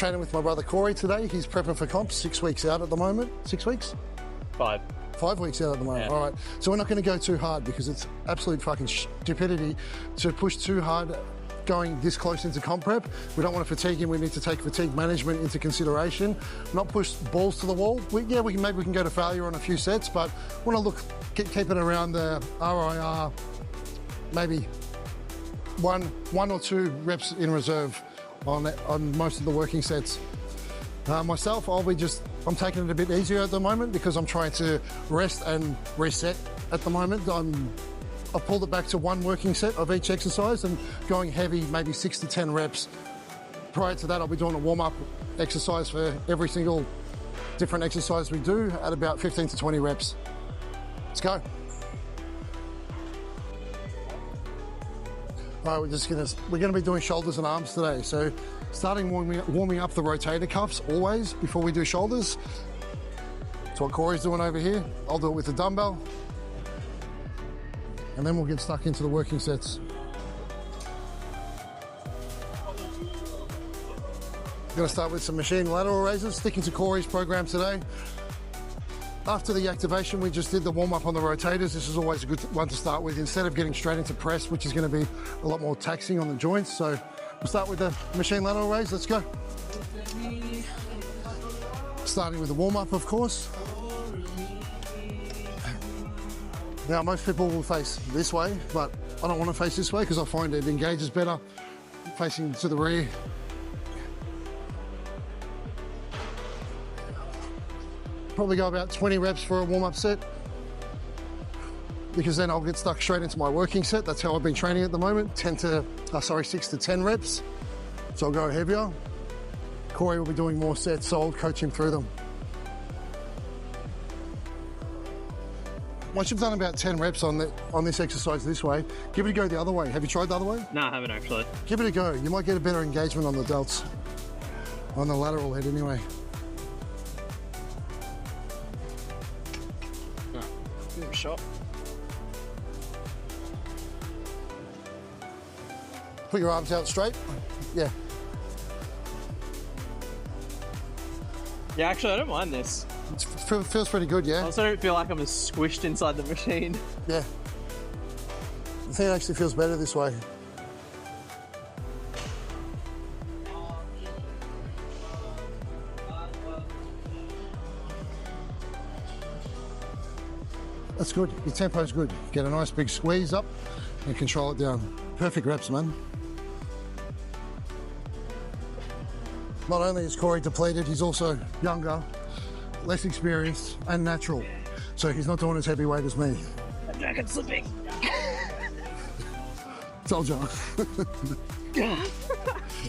training with my brother Cory today. He's prepping for comps, 6 weeks out at the moment. 6 weeks? 5. 5 weeks out at the moment. Yeah. All right. So we're not going to go too hard because it's absolute fucking stupidity to push too hard going this close into comp prep. We don't want to fatigue him. We need to take fatigue management into consideration. Not push balls to the wall. Maybe we can go to failure on a few sets, but want to keep it around the RIR, maybe one or 2 reps in reserve on most of the working sets. Myself, I'm taking it a bit easier at the moment because I'm trying to rest and reset at the moment. I've pulled it back to 1 working set of each exercise and going heavy, maybe 6 to 10 reps. Prior to that, I'll be doing a warm-up exercise for every single different exercise we do at about 15 to 20 reps. Let's go. All right, we're gonna be doing shoulders and arms today. So starting warming up the rotator cuffs always before we do shoulders. That's what Cory's doing over here. I'll do it with the dumbbell. And then we'll get stuck into the working sets. I'm gonna start with some machine lateral raises, sticking to Cory's program today. After the activation, we just did the warm-up on the rotators. This is always a good one to start with instead of getting straight into press, which is gonna be a lot more taxing on the joints. So we'll start with the machine lateral raise. Let's go. Starting with the warm-up, of course. Now, most people will face this way, but I don't want to face this way because I find it engages better facing to the rear. Probably go about 20 reps for a warm-up set because then I'll get stuck straight into my working set. That's how I've been training at the moment, 6 to 10 reps. So I'll go heavier. Cory will be doing more sets, so I'll coach him through them. Once you've done about 10 reps on this exercise this way, give it a go the other way. Have you tried the other way? No, I haven't actually. Give it a go. You might get a better engagement on the delts, on the lateral head anyway. Give it a shot. Put your arms out straight. Yeah. Yeah, actually, I don't mind this. It feels pretty good, I yeah? also don't feel like I'm as squished inside the machine. Yeah. I think it actually feels better this way. That's good. Your tempo's good. Get a nice big squeeze up and control it down. Perfect reps, man. Not only is Cory depleted, he's also younger, less experienced, and natural. So he's not doing as heavy weight as me. The jacket's slipping. Told you.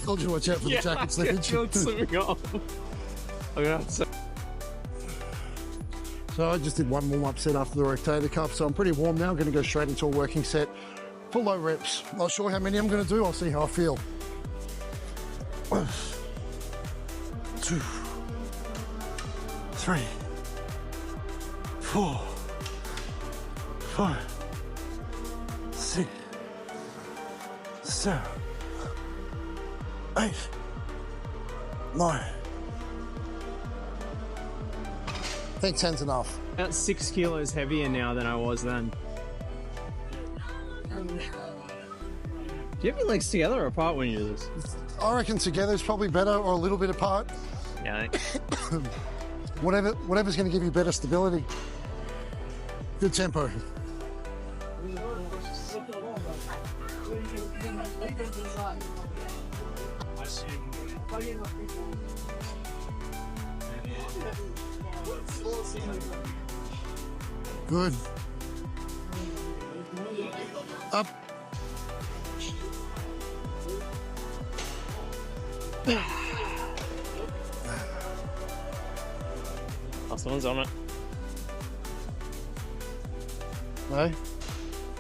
Told you to watch out for the jacket slippage. I feel it slipping off. I'm gonna have to... So I just did 1 warm-up set after the rotator cuff, so I'm pretty warm now. I'm going to go straight into a working set for low reps. Not sure how many I'm going to do. I'll see how I feel. 1, 2, 3, 4, 5, 6, 7, 8, 9. I think 10's enough. About 6 kilos heavier now than I was then. Do you have your legs together or apart when you do this? I reckon together is probably better, or a little bit apart. Yeah. Whatever's going to give you better stability. Good tempo. Good. Up. Oh, someone's on it. No? There's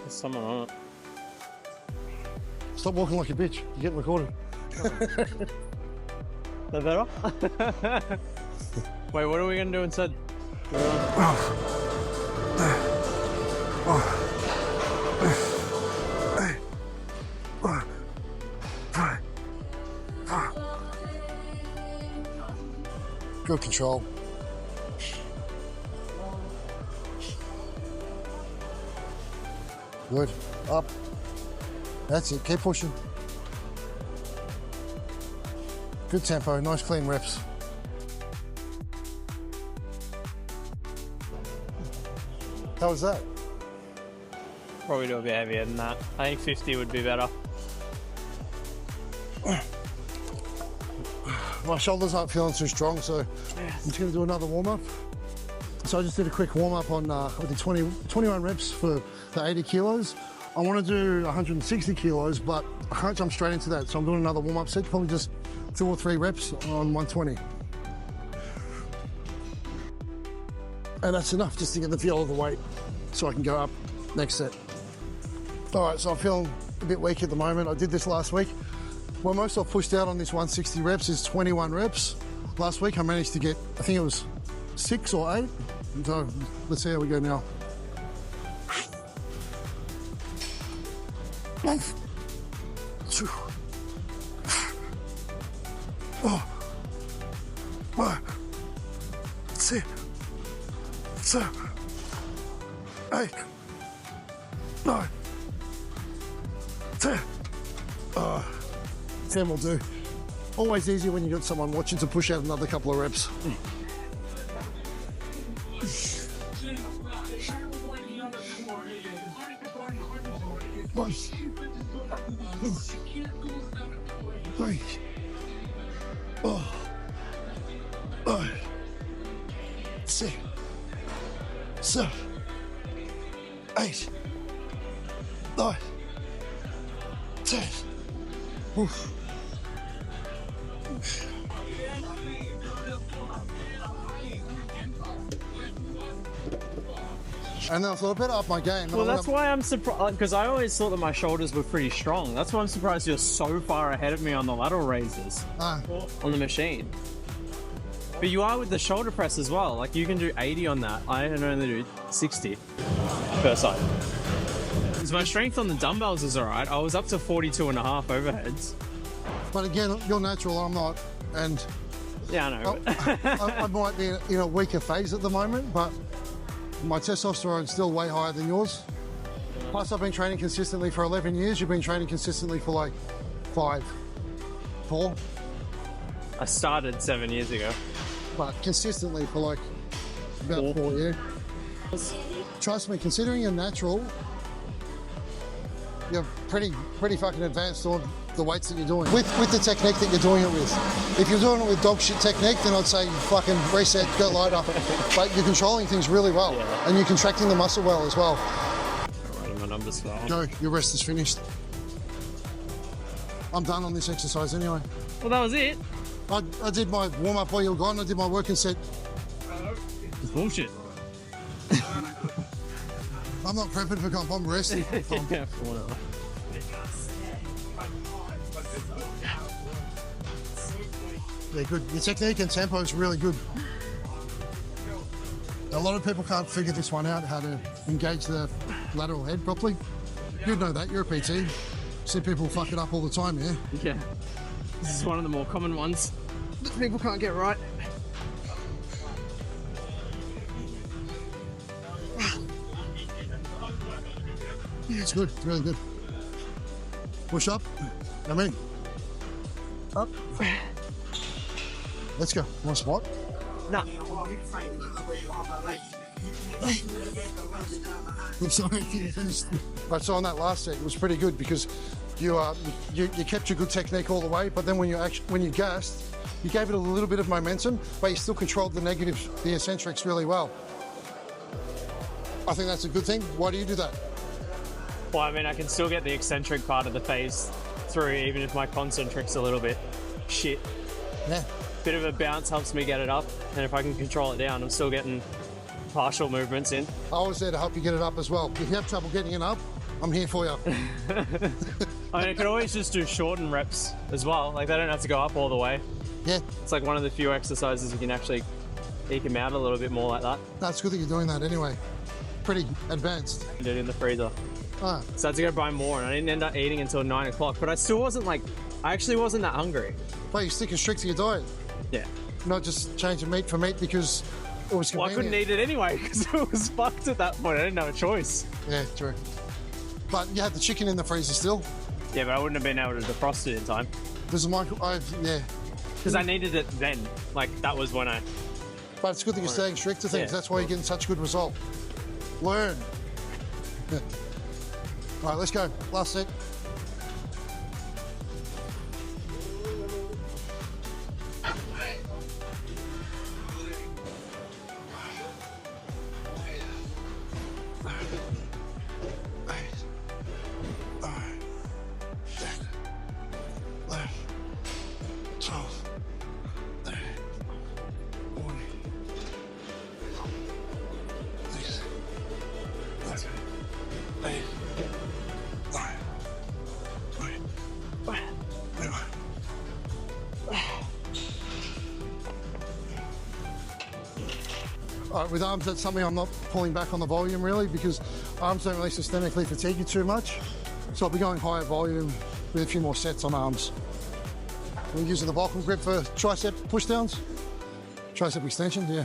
someone on it. Stop walking like a bitch. You're getting recorded. That better? Wait, what are we gonna do instead? Good control. Good. Up. That's it. Keep pushing. Good tempo. Nice clean reps. How was that? Probably do a bit heavier than that. I think 50 would be better. My shoulders aren't feeling too strong, so I'm just going to do another warm-up. So I just did a quick warm-up on, I did 21 reps for the 80 kilos. I want to do 160 kilos, but I can't jump straight into that. So I'm doing another warm-up set, probably just 2 or 3 reps on 120. And that's enough just to get the feel of the weight so I can go up next set. All right, so I'm feeling a bit weak at the moment. I did this last week. Well, most I've pushed out on this 160 reps is 21 reps. Last week I managed to get, I think it was 6 or 8. So let's see how we go now. Oh. 1, 2, 7, 8, 9, 10. 10 will do. Always easier when you've got someone watching to push out another couple of reps. One, 2, 3, 4, 5, 6, 7, 8, 9, 10. Oof. And then I thought I better up my game. Well, that's why I'm surprised, because I always thought that my shoulders were pretty strong. That's why I'm surprised you're so far ahead of me on the lateral raises on the machine. But you are with the shoulder press as well. Like, you can do 80 on that. I can only do 60 per side. So my strength on the dumbbells is all right. I was up to 42.5 overheads. But again, you're natural, I'm not. And yeah, I know. I might be in a weaker phase at the moment, but my testosterone's still way higher than yours. Plus, I've been training consistently for 11 years. You've been training consistently for like 5, 4. I started 7 years ago. But consistently for like about 4 years. Trust me, considering you're natural, you're pretty fucking advanced on the weights that you're doing. With the technique that you're doing it with. If you're doing it with dog shit technique, then I'd say fucking reset, go lighter. But you're controlling things really well. Yeah. And you're contracting the muscle well as well. Writing my numbers down. Go, your rest is finished. I'm done on this exercise anyway. Well, that was it. I did my warm-up while you were gone. I did my working set. It's bullshit. I'm not prepping for comp, I'm resting. Yeah, whatever. Yeah, good. Your technique and tempo is really good. A lot of people can't figure this one out, how to engage the lateral head properly. You'd know that, you're a PT. See people fuck it up all the time, yeah? Yeah. This is one of the more common ones that people can't get right. Yeah, it's good, it's really good. Push up, come in. Up. Let's go. Want a spot? No. I'm sorry. But so on that last set, it was pretty good because you kept your good technique all the way, but then when you gassed, you gave it a little bit of momentum, but you still controlled the negatives, the eccentrics really well. I think that's a good thing. Why do you do that? Well, I mean, I can still get the eccentric part of the phase through, even if my concentric's a little bit shit. Yeah. Bit of a bounce helps me get it up, and if I can control it down, I'm still getting partial movements in. I was there to help you get it up as well. If you have trouble getting it up, I'm here for you. I mean, I could always just do shortened reps as well. Like, they don't have to go up all the way. Yeah. It's like one of the few exercises you can actually eke them out a little bit more like that. That's good that you're doing that anyway. Pretty advanced. I did it in the freezer. Ah. So I had to go buy more, and I didn't end up eating until 9 o'clock, but I still wasn't like, I actually wasn't that hungry. But you're sticking strict to your diet. Yeah. not just changing meat for meat because it was Well, I convenient. couldn't eat it anyway because it was fucked at that point. I didn't have a choice. Yeah, true. But you had the chicken in the freezer still. Yeah, but I wouldn't have been able to defrost it in time. There's a yeah. Because I needed it then. Like, that was when I... But it's good that you're staying strict to things. Yeah. That's why you're getting such good result. Learn. Yeah. All right, let's go. Last set. All right, with arms, that's something I'm not pulling back on the volume really because arms don't really systemically fatigue you too much. So I'll be going higher volume with a few more sets on arms. We're using the Vulcan grip for tricep pushdowns, tricep extension, yeah.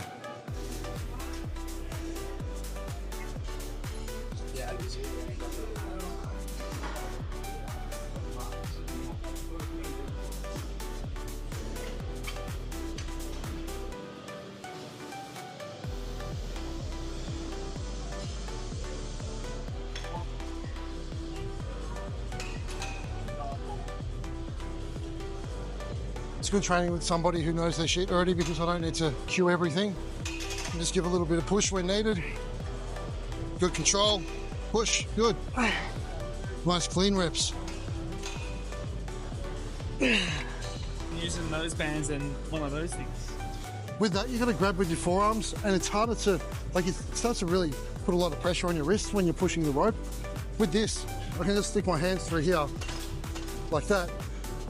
It's good training with somebody who knows their shit already because I don't need to cue everything. And just give a little bit of push when needed. Good control, push, good. Nice clean reps. Using those bands and one of those things. With that, you got to grab with your forearms and it's harder to, like it starts to really put a lot of pressure on your wrists when you're pushing the rope. With this, I can just stick my hands through here like that.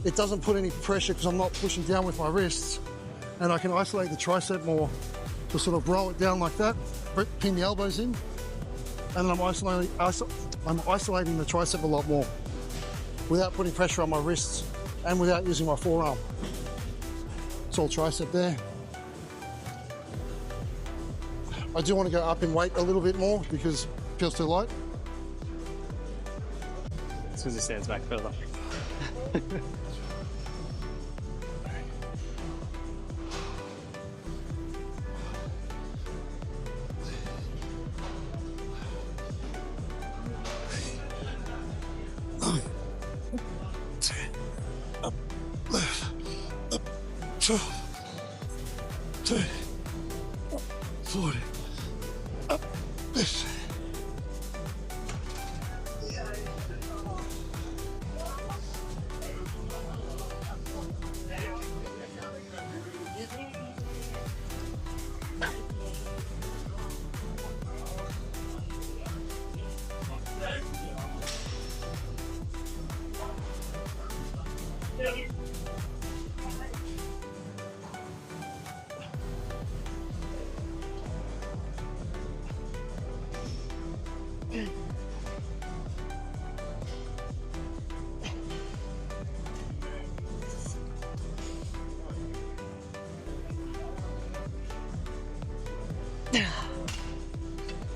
It doesn't put any pressure because I'm not pushing down with my wrists and I can isolate the tricep more to sort of roll it down like that, pin the elbows in, and I'm isolating the tricep a lot more without putting pressure on my wrists and without using my forearm. It's all tricep there. I do want to go up in weight a little bit more because it feels too light. It's because it stands back further. Up, left, up, 12, 30, 40, up, left.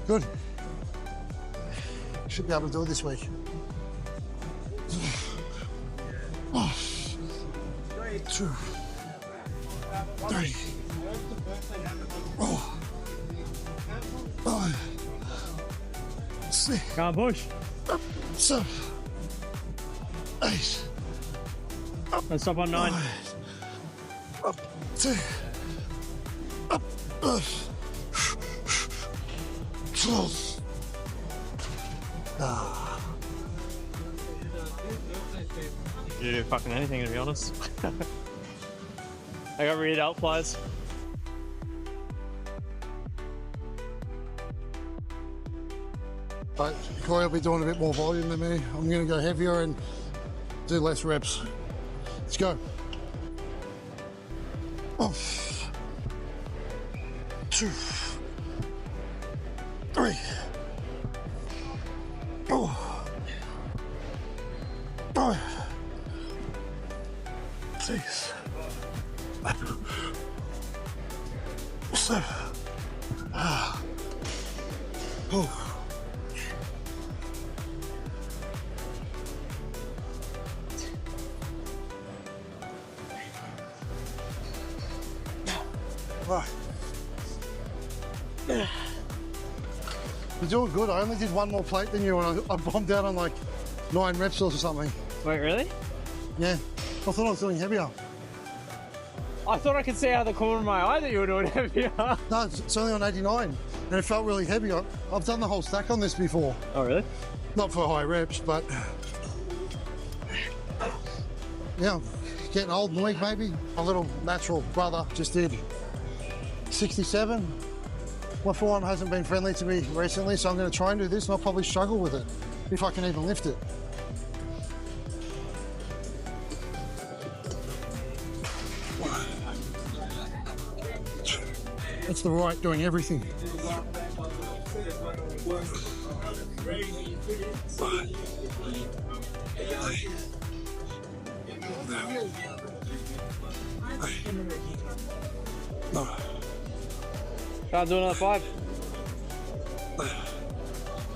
Good. Should be able to do it this week. 2, 3, 4, 5, 6. Can't push. 7, 8. Let's stop on 9. 9. Up, 10. Up, 12. You do fucking anything, to be honest. I got rear delt flies. But Cory will be doing a bit more volume than me. I'm going to go heavier and do less reps. Let's go. 1, 2, 3, 4, 5, 6, You're doing good. I only did one more plate than you, and I bombed out on like 9 reps or something. Wait, really? Yeah. I thought I was doing heavier. I thought I could see out of the corner of my eye that you were doing heavier. No, it's only on 89, and it felt really heavy. I've done the whole stack on this before. Oh, really? Not for high reps, but yeah, getting old in the week maybe. My little natural brother just did 67. My forearm hasn't been friendly to me recently, so I'm going to try and do this, and I'll probably struggle with it if I can even lift it. That's the right doing everything. No. Can't do another 5.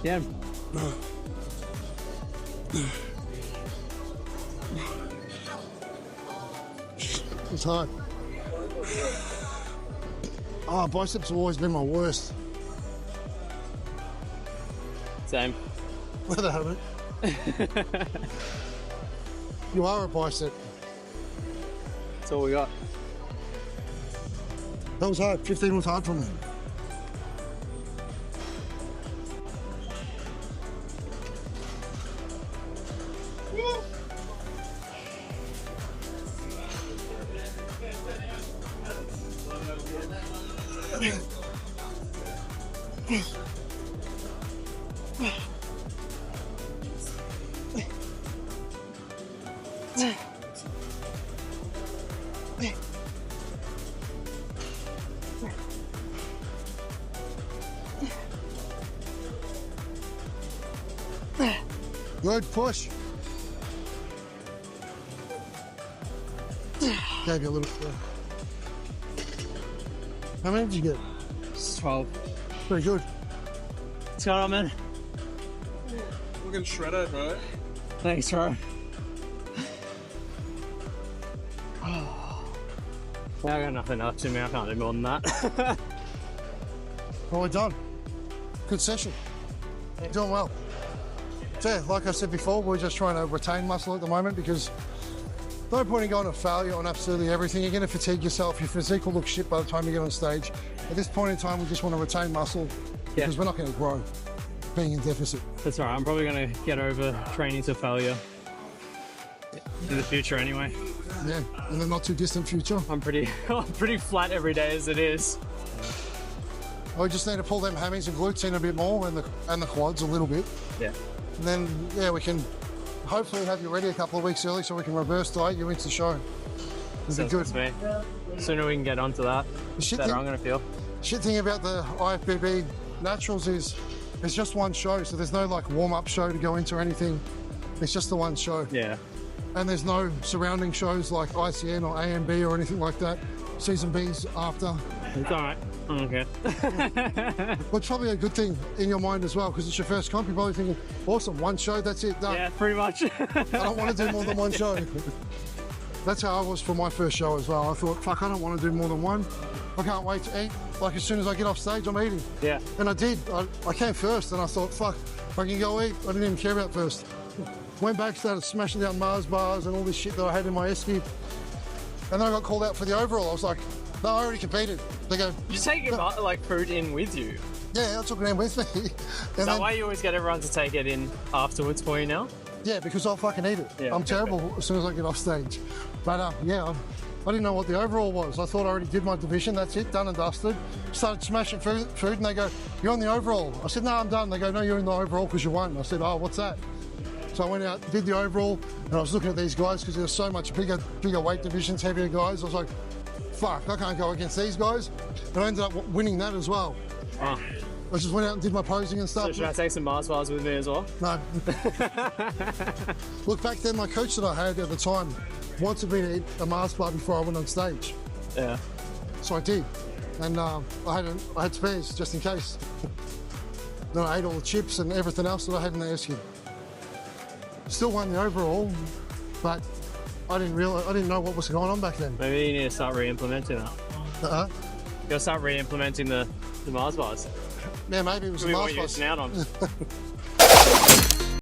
Yeah. No. It's hard. Oh, biceps have always been my worst. Same. Where the hell? You are a bicep. That's all we got. That was hard. 15 was hard for me. Good push. Gave you a little. How many did you get? 12. Pretty good. What's going on, man? Looking shredded, bro. Thanks, bro. I got nothing else in me. I can't do more than that. Well, we're done. Good session. Doing well. So yeah, like I said before, we're just trying to retain muscle at the moment because no point in going to failure on absolutely everything. You're going to fatigue yourself. Your physique will look shit by the time you get on stage. At this point in time, we just want to retain muscle because we're not going to grow being in deficit. That's all right. I'm probably going to get over training to failure in the future anyway. Yeah, in the not too distant future. I'm pretty flat every day as it is. We just need to pull them hammies and glutes in a bit more and the quads a little bit. Yeah. And then, yeah, we can hopefully have you ready a couple of weeks early so we can reverse diet you into show. It'll be good. Me. The sooner we can get onto that, the better I'm going to feel. Shit thing about the IFBB Naturals is it's just one show, so there's no like warm-up show to go into or anything. It's just the one show. Yeah. And there's no surrounding shows like ICN or AMB or anything like that. Season B's after. It's all right. Okay. Well, it's probably a good thing in your mind as well because it's your first comp. You're probably thinking, awesome, one show, that's it, done. Yeah, pretty much. I don't want to do more than one show. That's how I was for my first show as well. I thought, fuck, I don't want to do more than one. I can't wait to eat. Like as soon as I get off stage, I'm eating. Yeah. And I did. I came first and I thought, fuck, I can go eat. I didn't even care about first. Went back, started smashing down Mars bars and all this shit that I had in my esky. And then I got called out for the overall. I was like, no, I already competed. They go, You take your like food in with you. yeah, I took it in with me. Is that why you always get everyone to take it in afterwards for you now? Yeah, because I'll fucking eat it. Yeah, I'm terrible as soon as I get off stage. But yeah, I didn't know what the overall was. I thought I already did my division. That's it, done and dusted. Started smashing food and they go, you're on the overall. I said, no, I'm done. They go, no, you're in the overall because you won. I said, oh, what's that? So I went out, did the overall, and I was looking at these guys because there's so much bigger weight divisions, heavier guys. I was like, fuck, I can't go against these guys. And I ended up winning that as well. Oh. I just went out and did my posing and stuff. So should I take some Mars bars with me as well? No. Look, back then, my coach that I had at the time wanted me to eat a Mars bar before I went on stage. Yeah. So I did, and I had spares just in case. Then I ate all the chips and everything else that I had in the air skid. Still won the overall, but I didn't know what was going on back then. Maybe you need to start re-implementing that. Uh-huh. You gotta start re-implementing the Mars bars. Yeah, maybe it was the What Mars you're bars. missing out on.